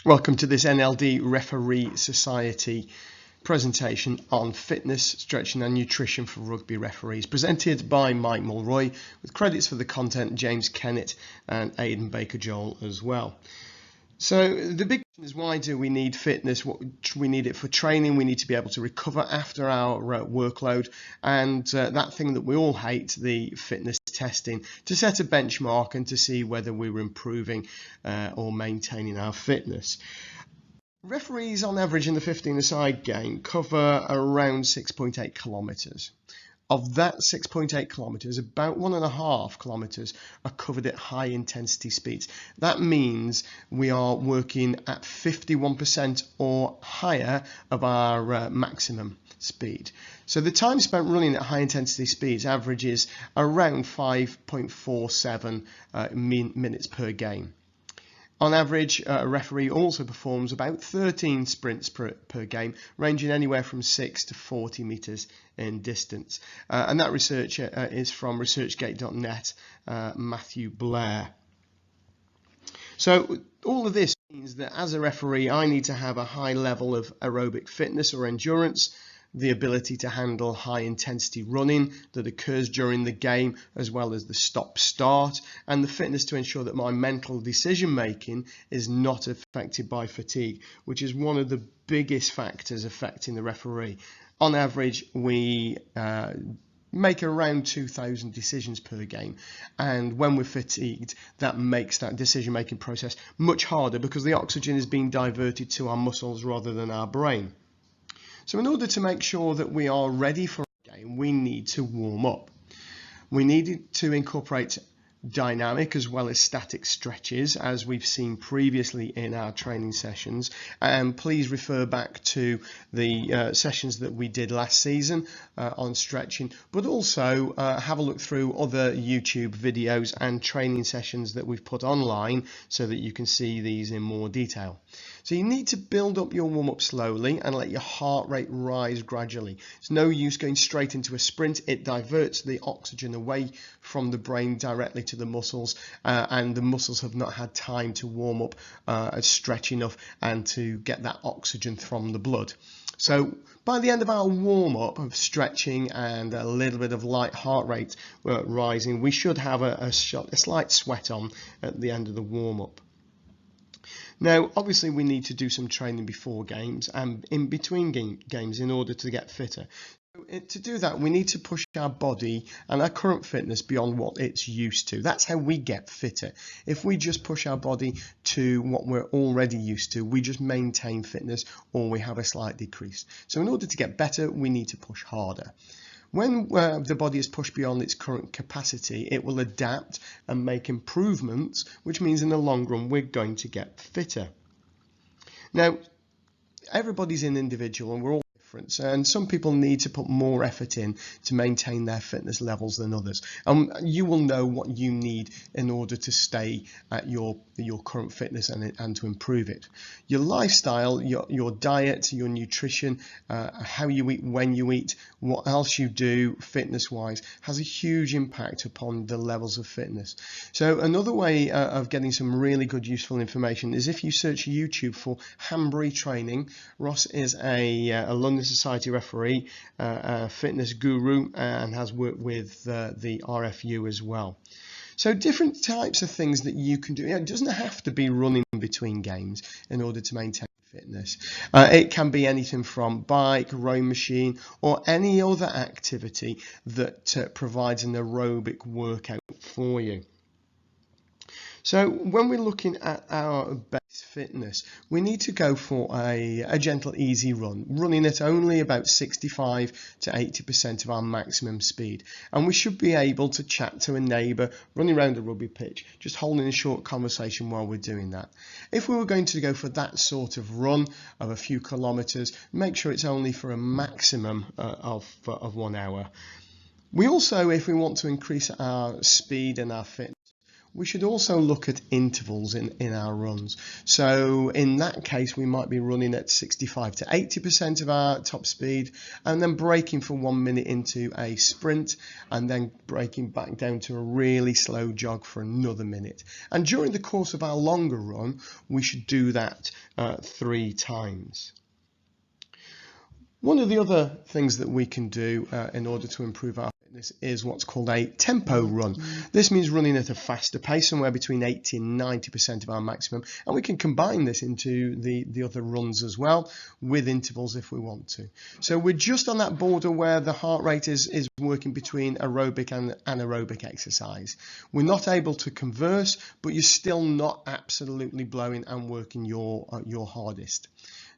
Welcome to this NLD Referee Society presentation on fitness, stretching and nutrition for rugby referees, presented by Mike Mulroy, with credits for the content James Kennett and Aidan Baker-Joel as well. So the big question is, why do we need fitness? We need it for training. We need to be able to recover after our workload, and that thing that we all hate, the fitness testing, to set a benchmark and to see whether we were improving or maintaining our fitness. Referees on average in the 15-a-side game cover around 6.8 kilometres. Of that 6.8 kilometres, about 1.5 kilometres are covered at high intensity speeds. That means we are working at 51% or higher of our maximum speed. So the time spent running at high intensity speeds averages around 5.47 minutes per game. On average, a referee also performs about 13 sprints per game, ranging anywhere from 6 to 40 metres in distance. And that research is from researchgate.net, Matthew Blair. So all of this means that as a referee, I need to have a high level of aerobic fitness or endurance, the ability to handle high intensity running that occurs during the game, as well as the stop-start, and the fitness to ensure that my mental decision making is not affected by fatigue, which is one of the biggest factors affecting the referee. On average, we make around 2,000 decisions per game, and when we're fatigued, that makes that decision making process much harder because the oxygen is being diverted to our muscles rather than our brain. So in order to make sure that we are ready for a game, we need to warm up. We need to incorporate dynamic as well as static stretches, as we've seen previously in our training sessions, and please refer back to the sessions that we did last season on stretching, but also have a look through other YouTube videos and training sessions that we've put online so that you can see these in more detail. So you need to build up your warm-up slowly and let your heart rate rise gradually. It's no use going straight into a sprint. It diverts the oxygen away from the brain directly to the muscles, and the muscles have not had time to warm up, stretch enough, and to get that oxygen from the blood. So by the end of our warm-up of stretching and a little bit of light heart rate rising, we should have a slight sweat on at the end of the warm-up. Now, obviously, we need to do some training before games and in between games in order to get fitter. To do that, we need to push our body and our current fitness beyond what it's used to. That's how we get fitter. If we just push our body to what we're already used to, we just maintain fitness or we have a slight decrease. So in order to get better, we need to push harder. When the body is pushed beyond its current capacity, it will adapt and make improvements, which means in the long run we're going to get fitter. Now, everybody's an individual and we're all different, and some people need to put more effort in to maintain their fitness levels than others. You will know what you need in order to stay at your current fitness and to improve it. Your lifestyle, your diet, your nutrition, how you eat, when you eat, what else you do fitness wise has a huge impact upon the levels of fitness. So another way of getting some really good useful information is if you search YouTube for Hanbury training. Ross is a London Society referee, a fitness guru, and has worked with the RFU as well. So different types of things that you can do. It doesn't have to be running between games in order to maintain fitness. It can be anything from bike, rowing machine, or any other activity that provides an aerobic workout for you. So when we're looking at our base fitness, we need to go for a gentle, easy run, running at only about 65 to 80% of our maximum speed. And we should be able to chat to a neighbour running around a rugby pitch, just holding a short conversation while we're doing that. If we were going to go for that sort of run of a few kilometres, make sure it's only for a maximum of 1 hour. We also, if we want to increase our speed and our fitness, We should also look at intervals in our runs. So in that case, we might be running at 65 to 80% of our top speed, and then breaking for 1 minute into a sprint, and then breaking back down to a really slow jog for another minute. And during the course of our longer run, we should do that 3 times. One of the other things that we can do in order to improve our fitness is what's called a tempo run. This means running at a faster pace, somewhere between 80 and 90% of our maximum, and we can combine this into the other runs as well with intervals if we want to. So we're just on that border where the heart rate is working between aerobic and anaerobic exercise. We're not able to converse, but you're still not absolutely blowing and working your hardest.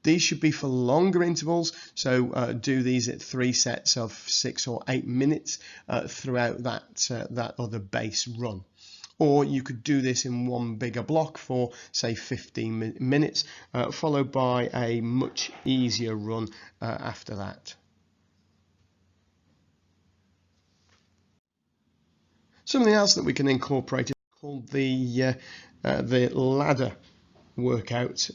These should be for longer intervals, so do these at 3 sets of 6 or 8 minutes throughout that other base run. Or you could do this in one bigger block for, say, 15 minutes, followed by a much easier run after that. Something else that we can incorporate is called the ladder workout,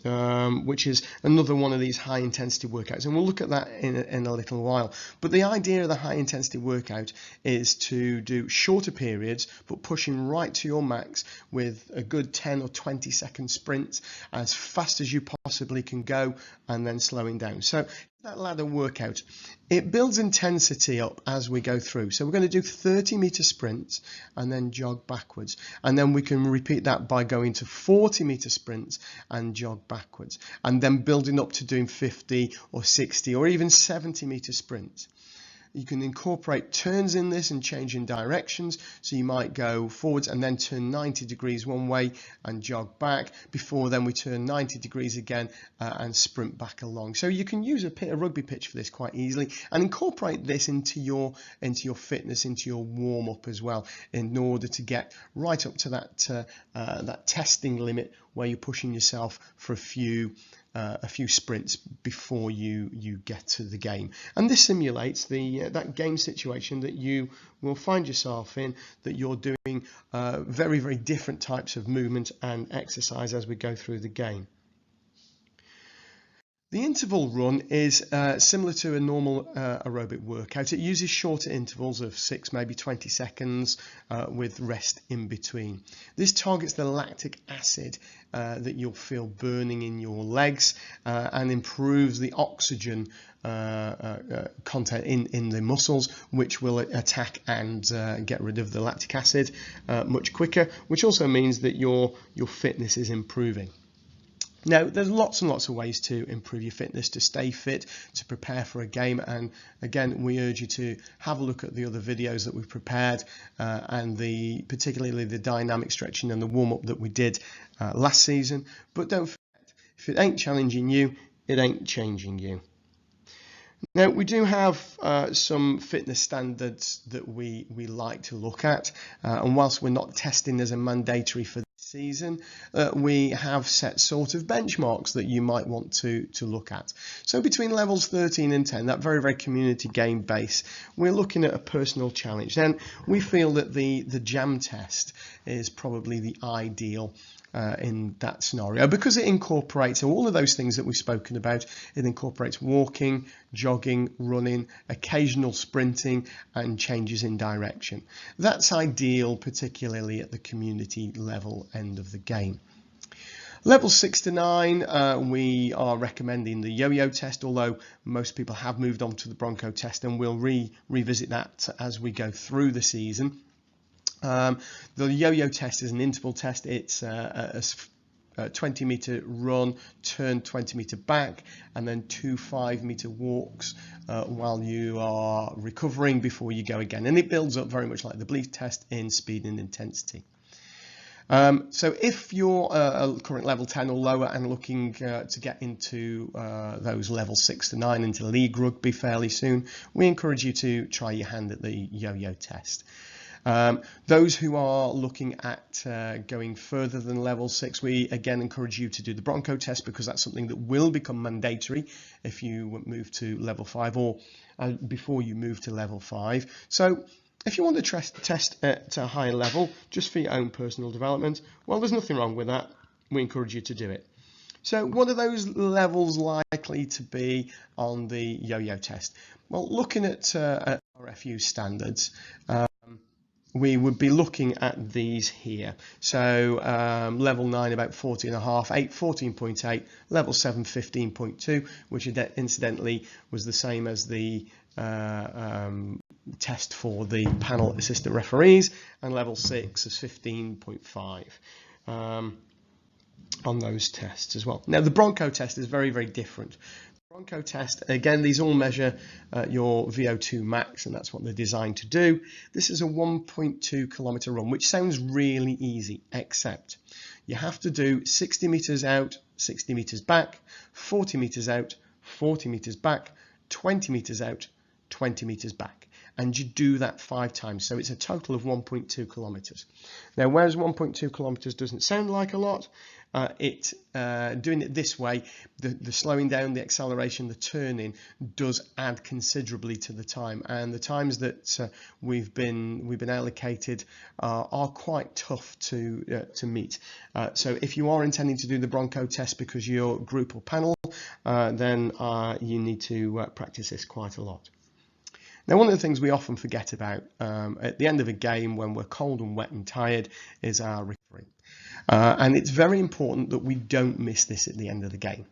which is another one of these high intensity workouts, and we'll look at that in a little while. But the idea of the high intensity workout is to do shorter periods but pushing right to your max with a good 10 or 20 second sprint as fast as you possibly can go, and then slowing down. So that ladder workout, it builds intensity up as we go through. So we're going to do 30-meter sprints and then jog backwards, and then we can repeat that by going to 40-meter sprints and jog backwards, and then building up to doing 50 or 60 or even 70-meter sprints. You can incorporate turns in this and change in directions, so you might go forwards and then turn 90 degrees one way and jog back, before then we turn 90 degrees again and sprint back along. So you can use a rugby pitch for this quite easily, and incorporate this into your fitness, into your warm-up as well, in order to get right up to that testing limit where you're pushing yourself for a few sprints before you get to the game. And this simulates that game situation that you will find yourself in, that you're doing very, very different types of movement and exercise as we go through the game. The interval run is similar to a normal aerobic workout. It uses shorter intervals of 6, maybe 20 seconds with rest in between. This targets the lactic acid that you'll feel burning in your legs and improves the oxygen content in the muscles, which will attack and get rid of the lactic acid much quicker, which also means that your fitness is improving. Now, there's lots and lots of ways to improve your fitness, to stay fit, to prepare for a game, and again, we urge you to have a look at the other videos that we've prepared and particularly the dynamic stretching and the warm-up that we did last season. But don't forget, if it ain't challenging you, it ain't changing you. Now, we do have some fitness standards that we like to look at, and whilst we're not testing as a mandatory for season, we have set sort of benchmarks that you might want to look at. So between levels 13 and 10, that very, very community game base, we're looking at a personal challenge. Then we feel that the jam test is probably the ideal in that scenario, because it incorporates all of those things that we've spoken about. It incorporates walking, jogging, running, occasional sprinting, and changes in direction. That's ideal, particularly at the community level end of the game. Levels 6 to 9, we are recommending the Yoyo Test, although most people have moved on to the Bronco Test, and we'll revisit that as we go through the season. The Yoyo Test is an interval test. It's a 20-meter run, turn 20-meter back, and then 2 5-meter walks while you are recovering before you go again. And it builds up very much like the Bleed test in speed and intensity. So if you're a current level 10 or lower and looking to get into those level 6 to 9 into league rugby fairly soon, we encourage you to try your hand at the Yoyo Test. Those who are looking at going further than level 6, we again encourage you to do the Bronco Test, because that's something that will become mandatory if you move to level 5 or before you move to level 5. So If you want to test at a higher level, just for your own personal development, well, there's nothing wrong with that. We encourage you to do it. So what are those levels likely to be on the Yo-Yo test? Well, looking at RFU standards, we would be looking at these here. So level 9 about 14.5, 8 14.8, level 7 15.2, which incidentally was the same as the test for the panel assistant referees, and level 6 is 15.5 on those tests as well. Now the Bronco test is very, very different. Bronco test, again, these all measure your VO2 max, and that's what they're designed to do. This is a 1.2 kilometer run, which sounds really easy, except you have to do 60 meters out, 60 meters back, 40 meters out, 40 meters back, 20 meters out, 20 meters back. And you do that 5 times, so it's a total of 1.2 kilometers. Now, whereas 1.2 kilometers doesn't sound like a lot, doing it this way, the slowing down, the acceleration, the turning does add considerably to the time, and the times that we've been allocated are quite tough to meet. So if you are intending to do the Bronco test because you're group or panel, then you need to practice this quite a lot. Now, one of the things we often forget about at the end of a game when we're cold and wet and tired is our recovery. And it's very important that we don't miss this at the end of the game.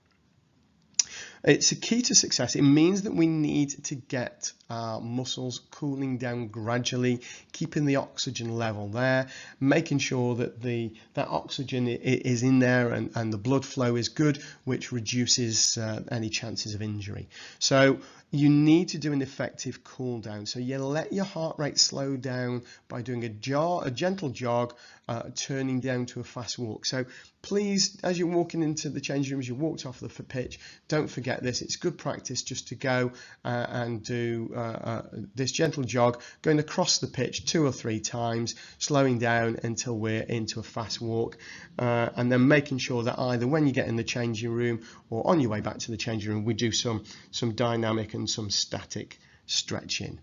It's a key to success. It means that we need to get our muscles cooling down gradually, keeping the oxygen level there, making sure that that oxygen is in there and the blood flow is good, which reduces any chances of injury. So you need to do an effective cool down. So you let your heart rate slow down by doing a gentle jog, turning down to a fast walk. So please, as you're walking into the changing rooms, you walked off the pitch, don't forget this. It's good practice just to go and do this gentle jog, going across the pitch 2 or 3 times, slowing down until we're into a fast walk, and then making sure that either when you get in the changing room or on your way back to the changing room, we do some dynamic and some static stretching.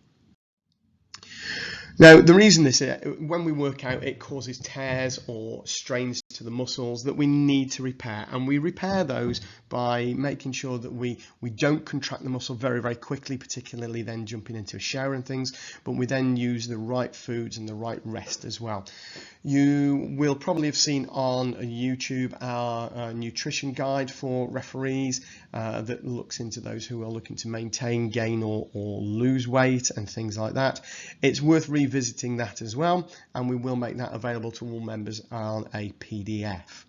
Now, the reason this is, when we work out, it causes tears or strains to the muscles that we need to repair, and we repair those by making sure that we don't contract the muscle very, very quickly, particularly then jumping into a shower and things, but we then use the right foods and the right rest as well. You will probably have seen on YouTube our nutrition guide for referees that looks into those who are looking to maintain, gain or lose weight and things like that. It's worth revisiting that as well, and we will make that available to all members on a PDF.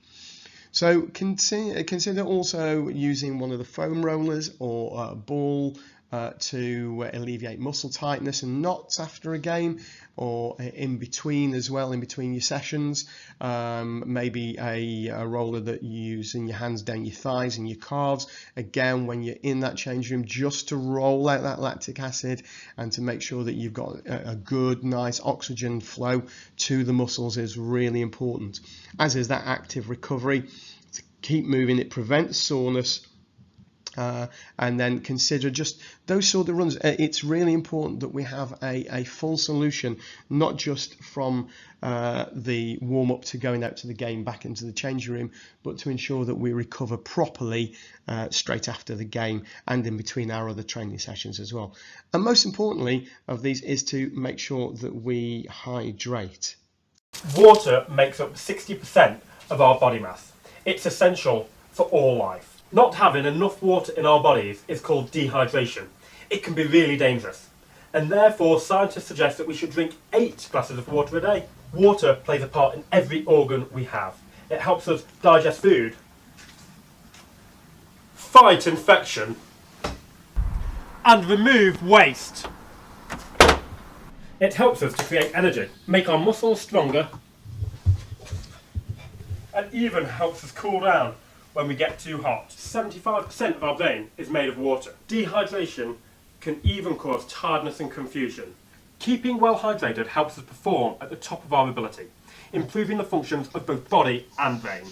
So consider also using one of the foam rollers or a ball to alleviate muscle tightness and knots after a game, or in between as well, in between your sessions. Maybe a roller that you use in your hands down your thighs and your calves, again when you're in that change room, just to roll out that lactic acid and to make sure that you've got a good nice oxygen flow to the muscles is really important, as is that active recovery. To keep moving, it prevents soreness. And then consider just those sort of runs. It's really important that we have a full solution, not just from the warm-up to going out to the game, back into the changing room, but to ensure that we recover properly straight after the game and in between our other training sessions as well. And most importantly of these is to make sure that we hydrate. Water makes up 60% of our body mass. It's essential for all life. Not having enough water in our bodies is called dehydration. It can be really dangerous, and therefore scientists suggest that we should drink 8 glasses of water a day. Water plays a part in every organ we have. It helps us digest food, fight infection, and remove waste. It helps us to create energy, make our muscles stronger, and even helps us cool down when we get too hot. 75% of our brain is made of water. Dehydration can even cause tiredness and confusion. Keeping well hydrated helps us perform at the top of our ability, improving the functions of both body and brain.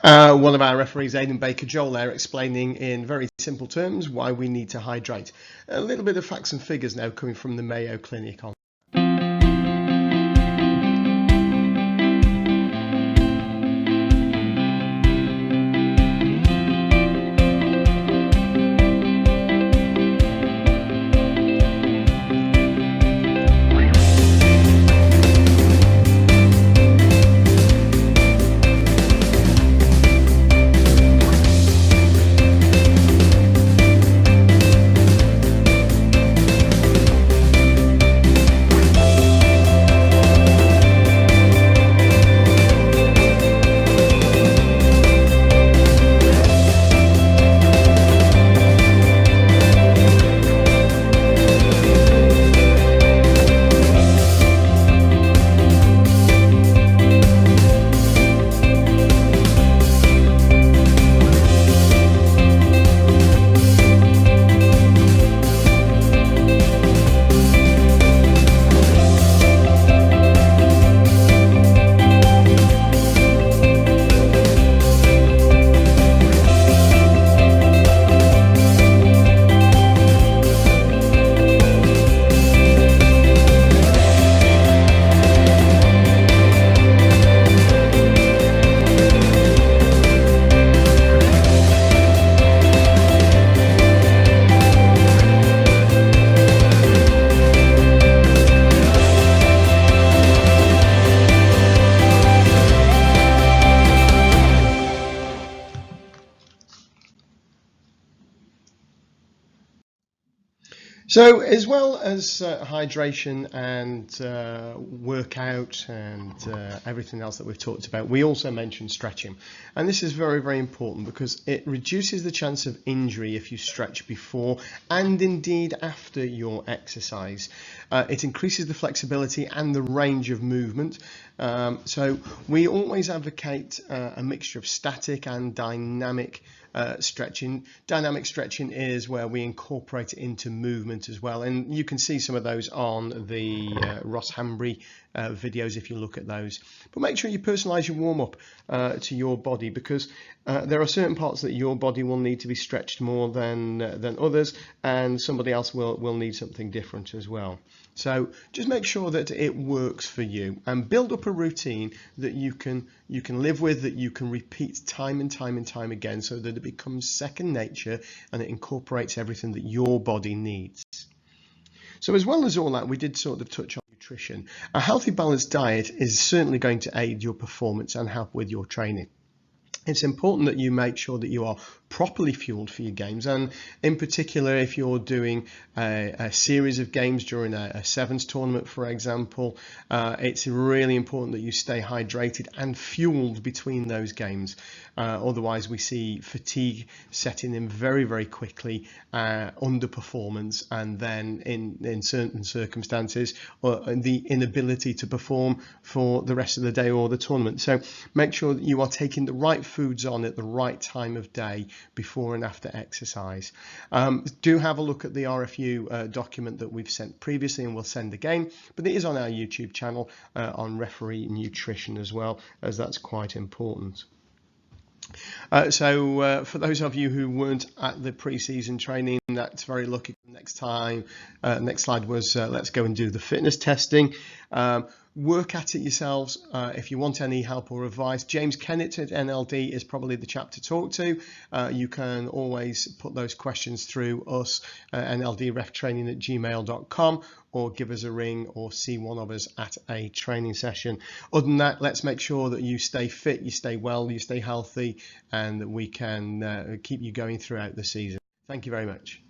One of our referees, Aidan Baker-Joel, there explaining in very simple terms, why we need to hydrate. A little bit of facts and figures now coming from the Mayo Clinic on. So as well as hydration and workout and everything else that we've talked about, we also mentioned stretching. And this is very, very important because it reduces the chance of injury if you stretch before and indeed after your exercise. It increases the flexibility and the range of movement. So we always advocate a mixture of static and dynamic stretching. Dynamic stretching is where we incorporate it into movement as well, and you can see some of those on the Ross Hambry videos if you look at those. But make sure you personalize your warm-up to your body, because there are certain parts that your body will need to be stretched more than others, and somebody else will need something different as well. So just make sure that it works for you and build up a routine that you can live with, that you can repeat time and time and time again, so that it becomes second nature and it incorporates everything that your body needs. So as well as all that, we did sort of touch on nutrition. A healthy, balanced diet is certainly going to aid your performance and help with your training. It's important that you make sure that you are properly fueled for your games, and in particular if you're doing a series of games during a sevens tournament, for example, it's really important that you stay hydrated and fueled between those games. Otherwise we see fatigue setting in very, very quickly, underperformance, and then in certain circumstances the inability to perform for the rest of the day or the tournament. So make sure that you are taking the right foods on at the right time of day before and after exercise. Do have a look at the RFU document that we've sent previously and we'll send again, but it is on our YouTube channel on referee nutrition as well, as that's quite important. So for those of you who weren't at the pre-season training, that's very lucky. Next slide was let's go and do the fitness testing. Work at it yourselves. If you want any help or advice, James Kennett at NLD is probably the chap to talk to. You can always put those questions through us, nldreftraining@gmail.com, or give us a ring or see one of us at a training session. Other than that, let's make sure that you stay fit, you stay well, you stay healthy, and that we can keep you going throughout the season. Thank you very much.